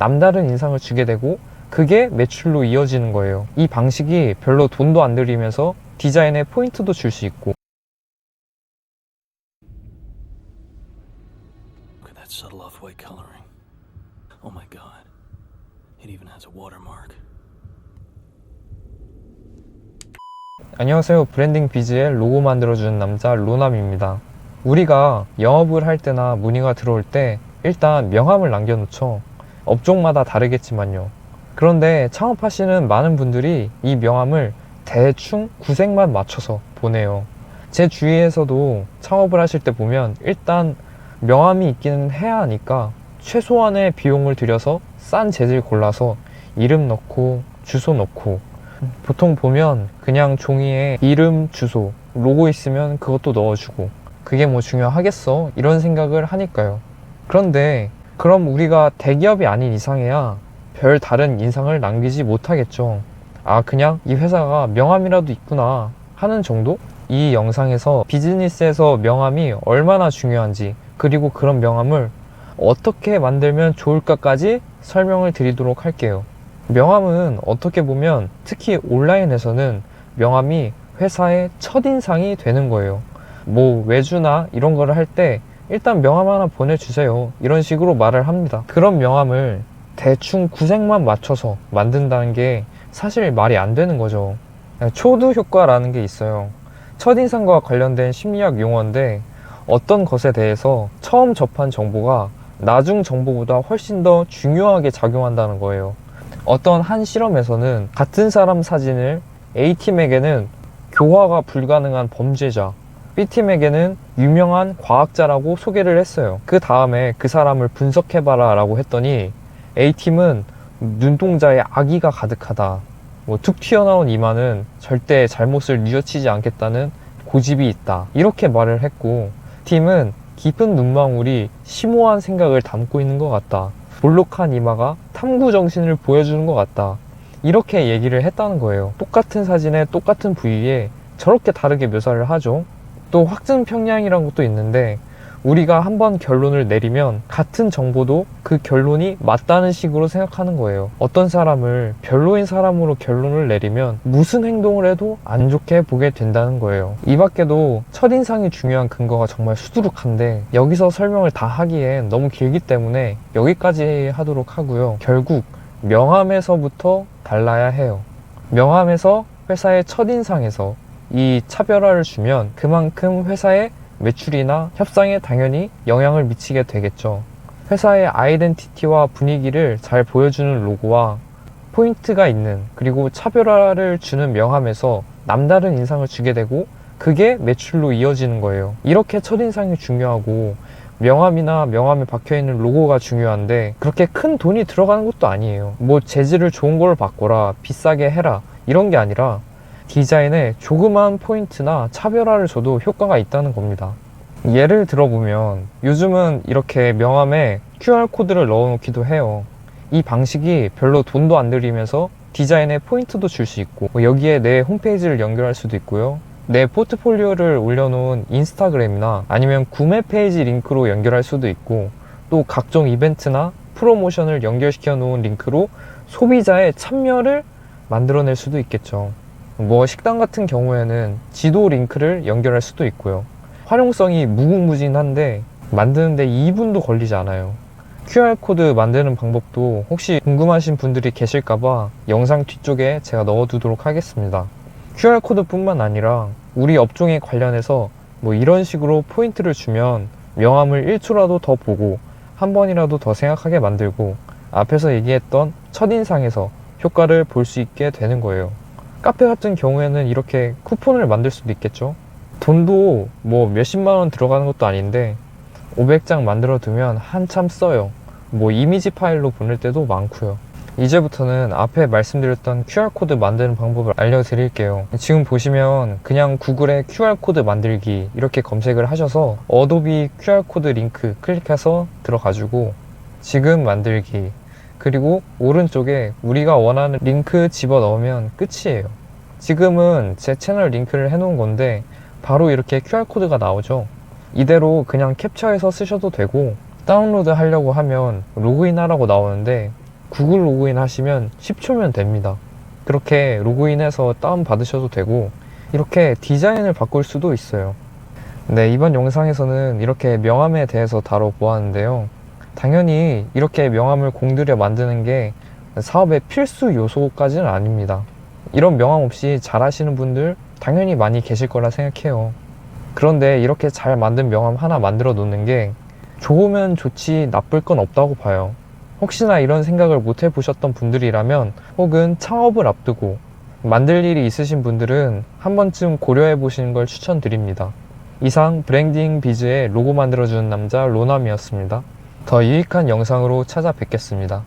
남다른 인상을 주게 되고 그게 매출로 이어지는 거예요. 이 방식이 별로 돈도 안 들이면서 디자인에 포인트도 줄 수 있고. Look at that subtle off-white coloring. Oh my god. It even has a watermark. 안녕하세요. 브랜딩 비즈의 로고 만들어주는 남자 로남입니다. 우리가 영업을 할 때나 문의가 들어올 때 일단 명함을 남겨놓죠. 업종마다 다르겠지만요. 그런데 창업하시는 많은 분들이 이 명함을 대충 구색만 맞춰서 보내요. 제 주위에서도 창업을 하실 때 보면 일단 명함이 있기는 해야 하니까 최소한의 비용을 들여서 싼 재질 골라서 이름 넣고 주소 넣고, 보통 보면 그냥 종이에 이름, 주소, 로고 있으면 그것도 넣어주고 그게 뭐 중요하겠어? 이런 생각을 하니까요. 그런데 그럼 우리가 대기업이 아닌 이상해야 별 다른 인상을 남기지 못하겠죠. 아, 그냥 이 회사가 명함이라도 있구나 하는 정도? 이 영상에서 비즈니스에서 명함이 얼마나 중요한지, 그리고 그런 명함을 어떻게 만들면 좋을까까지 설명을 드리도록 할게요. 명함은 어떻게 보면 특히 온라인에서는 명함이 회사의 첫인상이 되는 거예요. 뭐 외주나 이런 거를 할 때 일단 명함 하나 보내주세요, 이런 식으로 말을 합니다. 그런 명함을 대충 구색만 맞춰서 만든다는 게 사실 말이 안 되는 거죠. 초두 효과라는 게 있어요. 첫인상과 관련된 심리학 용어인데, 어떤 것에 대해서 처음 접한 정보가 나중 정보보다 훨씬 더 중요하게 작용한다는 거예요. 어떤 한 실험에서는 같은 사람 사진을 A팀에게는 교화가 불가능한 범죄자, B팀에게는 유명한 과학자라고 소개를 했어요. 그 다음에 그 사람을 분석해봐라 라고 했더니 A팀은 눈동자에 아기가 가득하다, 툭 튀어나온 이마는 절대 잘못을 뉘어치지 않겠다는 고집이 있다, 이렇게 말을 했고, 팀은 깊은 눈망울이 심오한 생각을 담고 있는 것 같다, 볼록한 이마가 탐구 정신을 보여주는 것 같다, 이렇게 얘기를 했다는 거예요. 똑같은 사진에 똑같은 부위에 저렇게 다르게 묘사를 하죠. 또 확증 편향이라는 것도 있는데, 우리가 한번 결론을 내리면 같은 정보도 그 결론이 맞다는 식으로 생각하는 거예요. 어떤 사람을 별로인 사람으로 결론을 내리면 무슨 행동을 해도 안 좋게 보게 된다는 거예요. 이 밖에도 첫인상이 중요한 근거가 정말 수두룩한데 여기서 설명을 다 하기엔 너무 길기 때문에 여기까지 하도록 하고요. 결국 명함에서부터 달라야 해요. 명함에서 회사의 첫인상에서 이 차별화를 주면 그만큼 회사의 매출이나 협상에 당연히 영향을 미치게 되겠죠. 회사의 아이덴티티와 분위기를 잘 보여주는 로고와 포인트가 있는, 그리고 차별화를 주는 명함에서 남다른 인상을 주게 되고 그게 매출로 이어지는 거예요. 이렇게 첫인상이 중요하고 명함이나 명함에 박혀있는 로고가 중요한데 그렇게 큰 돈이 들어가는 것도 아니에요. 뭐 재질을 좋은 걸 바꿔라, 비싸게 해라, 이런 게 아니라 디자인에 조그마한 포인트나 차별화를 줘도 효과가 있다는 겁니다. 예를 들어보면 요즘은 이렇게 명함에 QR코드를 넣어놓기도 해요. 이 방식이 별로 돈도 안 들이면서 디자인에 포인트도 줄 수 있고, 여기에 내 홈페이지를 연결할 수도 있고요, 내 포트폴리오를 올려놓은 인스타그램이나 아니면 구매 페이지 링크로 연결할 수도 있고, 또 각종 이벤트나 프로모션을 연결시켜 놓은 링크로 소비자의 참여를 만들어낼 수도 있겠죠. 뭐 식당 같은 경우에는 지도 링크를 연결할 수도 있고요. 활용성이 무궁무진한데 만드는데 2분도 걸리지 않아요. QR코드 만드는 방법도 혹시 궁금하신 분들이 계실까봐 영상 뒤쪽에 제가 넣어두도록 하겠습니다. QR코드 뿐만 아니라 우리 업종에 관련해서 뭐 이런 식으로 포인트를 주면 명함을 1초라도 더 보고 한 번이라도 더 생각하게 만들고 앞에서 얘기했던 첫인상에서 효과를 볼 수 있게 되는 거예요. 카페 같은 경우에는 이렇게 쿠폰을 만들 수도 있겠죠. 돈도 뭐 몇십만 원 들어가는 것도 아닌데 500장 만들어 두면 한참 써요. 뭐 이미지 파일로 보낼 때도 많고요. 이제부터는 앞에 말씀드렸던 QR코드 만드는 방법을 알려드릴게요. 지금 보시면 그냥 구글에 QR코드 만들기 이렇게 검색을 하셔서 어도비 QR코드 링크 클릭해서 들어가지고 지금 만들기, 그리고 오른쪽에 우리가 원하는 링크 집어넣으면 끝이에요. 지금은 제 채널 링크를 해놓은 건데 바로 이렇게 QR코드가 나오죠. 이대로 그냥 캡처해서 쓰셔도 되고, 다운로드 하려고 하면 로그인 하라고 나오는데 구글 로그인 하시면 10초면 됩니다. 그렇게 로그인해서 다운받으셔도 되고 이렇게 디자인을 바꿀 수도 있어요. 네, 이번 영상에서는 이렇게 명함에 대해서 다뤄보았는데요. 당연히 이렇게 명함을 공들여 만드는 게 사업의 필수 요소까지는 아닙니다. 이런 명함 없이 잘 하시는 분들 당연히 많이 계실 거라 생각해요. 그런데 이렇게 잘 만든 명함 하나 만들어 놓는 게 좋으면 좋지 나쁠 건 없다고 봐요. 혹시나 이런 생각을 못 해보셨던 분들이라면 혹은 창업을 앞두고 만들 일이 있으신 분들은 한 번쯤 고려해 보시는 걸 추천드립니다. 이상 브랜딩 비즈의 로고 만들어주는 남자 로남이었습니다. 더 유익한 영상으로 찾아뵙겠습니다.